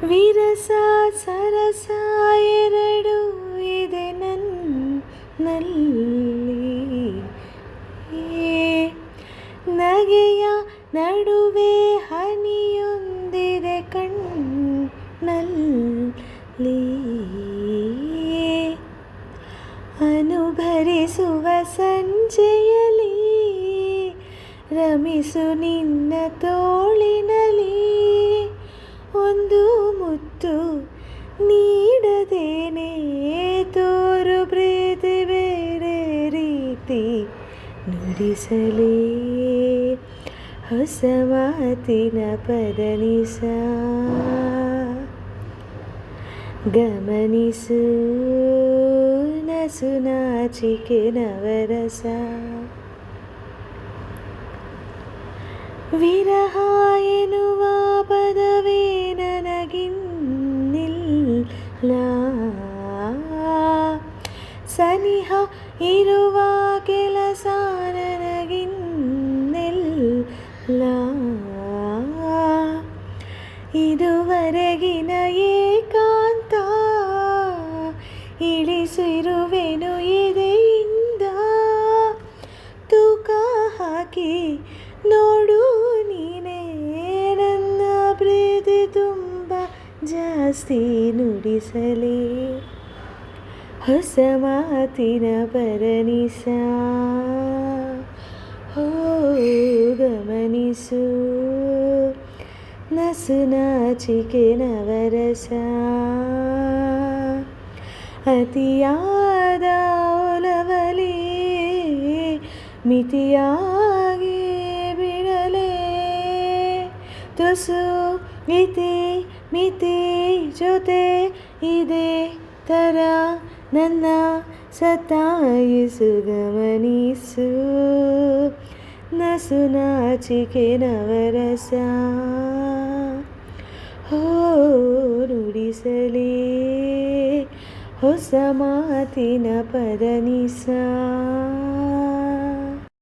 ವಿರಸ ಸರಸ ಎರಡು ಇದೆ ನನ್ನಲ್ಲಿ. ನಗೆಯ ನಡುವೆ ಹನಿಯೊಂದಿದೆ ಕಣ್ಣಲ್ಲಿ. ಅನುಭರಿಸುವ ಸಂಜೆಯಲ್ಲಿ ರಮಿಸು ನಿನ್ನ ತೋಳಿನಲ್ಲಿ. ಒಂದು ಮುತ್ತು ನೀಡದೇನೆ ತೋರು ಪ್ರೀತಿ ಬೇರೆ ರೀತಿ ನುಡಿಸಲೇ ಹೊಸ ಮಾತಿನ ಪದನಿಸ. ಗಮನಿಸು ನಸು ನಾಚಿಕೆ ನವರಸ. ವಿರಹ ಎನ್ನುವ ಪದವೇ ನನಗಿನ್ನಿಲ್ಲ. ಸನಿಹ ಇರುವ ಕೆಲಸ ನನಗಿನ್ನಿಲ್ಲ. ಇದುವರೆಗಿನ ಏಕಾಂತ ಇಳಿಸಿರುವೆನು ಎದೆಯಿಂದ. ತೂಕ ಹಾಕಿ ನೋಡು ನೀನೇ ನನ್ನ ಪ್ರೀತಿ ತುಂಬ ಜಾಸ್ತಿ ನುಡಿಸಲೇ ಹೊಸ ಮಾತಿನ ಪರನಿಸ. ಹೋ ಗಮನಿಸು ನಸು ನಾಚಿಕೆ ನವರಸ. ಅತಿಯಾದ ಒಲವಲಿ ಮಿತಿಯಾಗಿ ಬಿಡಲೇ. ತುಸು ಇತಿ ಮಿತಿ ಜೊತೆ ಇದೇ ಥರ ನನ್ನ ಸತಾಯಿಸು. ಗಮನಿಸು ನಸು ನಾಚಿಕೆ ನವರಸ. ಹೋ ನುಡಿಸಲೇ ಹೊಸ ಮಾತಿನ ಪದನಿಸ.